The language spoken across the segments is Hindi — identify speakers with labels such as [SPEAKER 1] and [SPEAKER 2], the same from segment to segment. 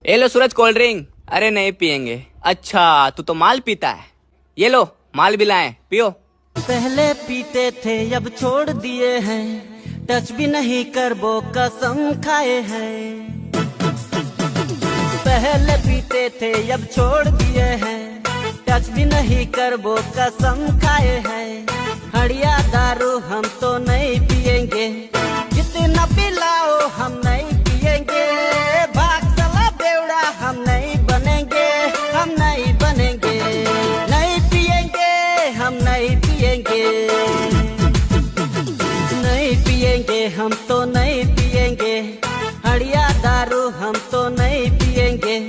[SPEAKER 1] ये लो सूरज कोल्ड ड्रिंक। अरे नहीं पियेंगे। अच्छा तू तो माल पीता है, ये लो माल भी लाए, पियो।
[SPEAKER 2] पहले पीते थे अब छोड़ दिए हैं, टच भी नहीं करबो कसम खाए हैं। पहले पीते थे अब छोड़ दिए हैं, टच भी नहीं करबो कसम खाए हैं। हड़िया दारू हम तो नहीं पियेंगे, जितना पिलाओ हम नहीं पियेंगे। भाग चला बेवड़ा हम नहीं बनेंगे, हम नहीं बनेंगे। नहीं पियेंगे हम नहीं पियेंगे, नहीं पियेंगे हम तो नहीं पियेंगे। हड़िया दारू हम तो नहीं पियेंगे।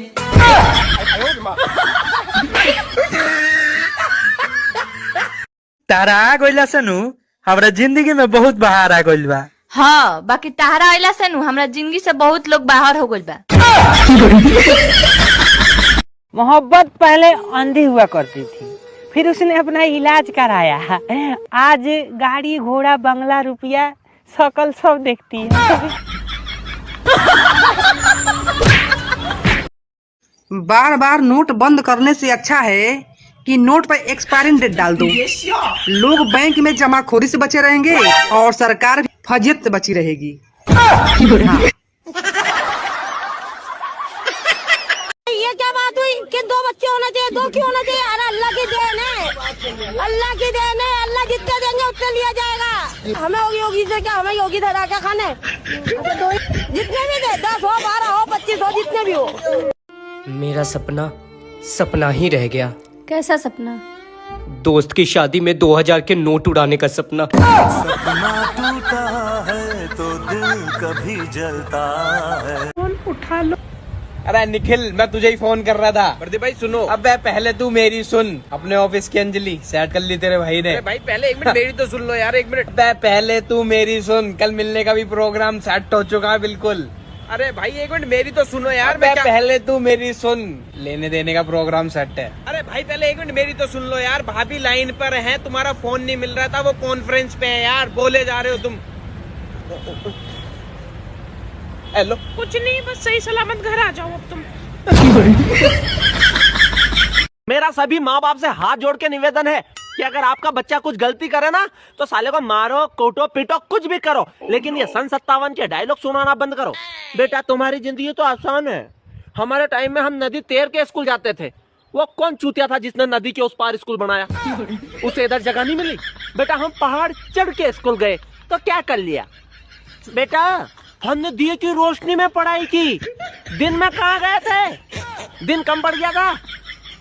[SPEAKER 3] तारा आ गइला से नु हमरा जिंदगी में बहुत बहार आ गइल बा।
[SPEAKER 4] हाँ, बाकी तारा आइला से नु हमरा जिंदगी से बहुत लोग बाहर हो गइल बा।
[SPEAKER 5] मोहब्बत पहले अंधी हुआ करती थी, फिर उसने अपना इलाज कराया। आज गाड़ी घोड़ा बंगला रुपया शकल सब देखती है।
[SPEAKER 6] बार बार नोट बंद करने से अच्छा है कि नोट पर एक्सपायरी डेट डाल दो। लोग बैंक में जमाखोरी से बचे रहेंगे और सरकार भी फजियत से बची रहेगी।
[SPEAKER 7] ये क्या बात हुई कि दो बच्चे होने चाहिए, दो क्यों होना चाहिए? अरे अल्लाह की देन है, अल्लाह की देन है। अल्लाह जितने देंगे उतने लिया जाएगा। हमें योगी से क्या, हमें योगी धरा क्या खाने? जितने भी दे, 10 हो 12 हो 25 हो जितने भी हो।
[SPEAKER 8] मेरा सपना सपना ही रह गया।
[SPEAKER 4] कैसा सपना?
[SPEAKER 8] दोस्त की शादी में 2000 के नोट उड़ाने का सपना।
[SPEAKER 9] सपना टूटा है तो दिल कभी जलता है।
[SPEAKER 5] उठा लो।
[SPEAKER 1] अरे निखिल, मैं तुझे ही फोन कर रहा था। प्रदीप भाई सुनो। अबे पहले तू मेरी सुन। अपने ऑफिस की अंजलि सेट कर ली तेरे भाई ने। अरे भाई पहले 1 मिनट मेरी तो सुन लो यार, 1 मिनट। अबे पहले तू मेरी सुन, कल मिलने का भी प्रोग्राम सेट हो चुका है बिल्कुल। अरे भाई 1 मिनट मेरी तो सुनो यार। पहले तू मेरी सुन, लेने देने का प्रोग्राम सेट है। अरे भाई पहले 1 मिनट मेरी तो सुन लो यार। भाभी लाइन पर है, तुम्हारा फोन नहीं मिल रहा था, वो कॉन्फ्रेंस पे है यार। बोले जा रहे हो तुम। हेलो।
[SPEAKER 7] कुछ नहीं, बस सही सलामत घर आ जाओ अब तुम।
[SPEAKER 10] मेरा सभी माँ बाप से हाथ जोड़ के निवेदन है कि अगर आपका बच्चा कुछ गलती करे ना तो साले को मारो, कोटो, पीटो, कुछ भी करो, लेकिन ये सन 57 के डायलॉग सुनाना बंद करो। बेटा तुम्हारी जिंदगी तो आसान है। हमारे टाइम में हम नदी तैर के स्कूल जाते थे। वो कौन चूतिया था जिसने नदी के उस पार स्कूल बनाया? उसे इधर जगह नहीं मिली। बेटा हम पहाड़ चढ़ के स्कूल गए तो क्या कर लिया? बेटा हमने दिए की रोशनी में पढ़ाई की, दिन में कहाँ गए थे? दिन कम पड़ गया था।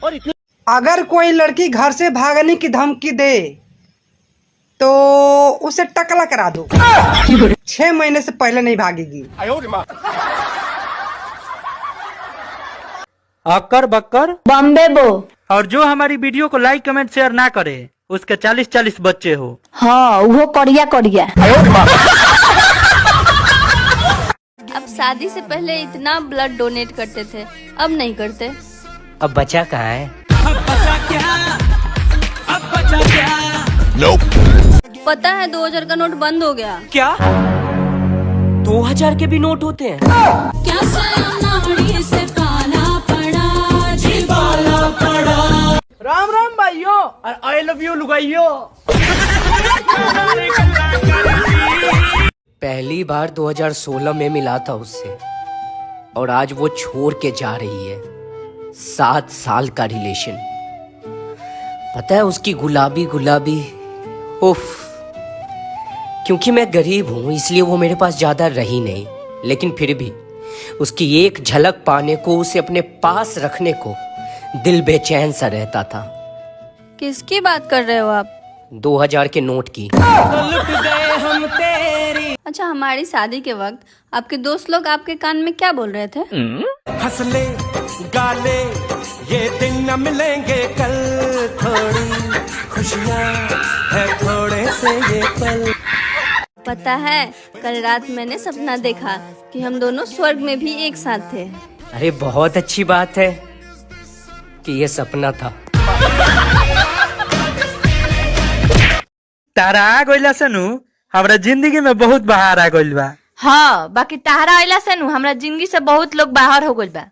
[SPEAKER 10] और इतनी
[SPEAKER 6] अगर कोई लड़की घर से भागने की धमकी दे तो उसे टकला करा दो। 6 महीने से पहले नहीं भागेगी।
[SPEAKER 3] अक्कर बक्कर
[SPEAKER 4] बॉम्बे बो।
[SPEAKER 3] और जो हमारी वीडियो को लाइक कमेंट शेयर ना करे उसके 40-40 बच्चे हो।
[SPEAKER 4] हाँ वो करिया करिया। अब शादी से पहले इतना ब्लड डोनेट करते थे, अब नहीं करते।
[SPEAKER 8] अब बचा कहाँ है?
[SPEAKER 4] पता है 2000 का नोट बंद हो गया।
[SPEAKER 8] क्या 2000 के भी नोट होते हैं?
[SPEAKER 7] क्या से काला पड़ा जी काला पड़ा।
[SPEAKER 5] राम राम भाइयों और आई लव यू लुगाइयो।
[SPEAKER 8] पहली बार 2016 में मिला था उससे और आज वो छोड़ के जा रही है। 7 साल का रिलेशन। पता है उसकी गुलाबी गुलाबी उफ। क्योंकि मैं गरीब हूं इसलिए वो मेरे पास ज्यादा रही नहीं, लेकिन फिर भी उसकी एक झलक पाने को, उसे अपने पास रखने को दिल बेचैन सा रहता था।
[SPEAKER 4] किसकी बात कर रहे हो आप?
[SPEAKER 8] 2000 के नोट की।
[SPEAKER 4] अच्छा हमारी शादी के वक्त आपके दोस्त लोग आपके कान में क्या बोल रहे थे?
[SPEAKER 9] हंसले गाले ये दिन न मिलेंगे कल, थोड़ी खुशियाँ है थोड़े से ये पल।
[SPEAKER 4] पता है कल रात मैंने सपना देखा कि हम दोनों स्वर्ग में भी एक साथ थे।
[SPEAKER 8] अरे बहुत अच्छी बात है कि ये सपना था।
[SPEAKER 3] तारा आ गइला से नु हमरा जिंदगी में बहुत बहार आ गइल बा।
[SPEAKER 4] हाँ बाकी तहरा अइला से नु हमरा जिंदगी से बहुत लोग बाहर हो गइल बा।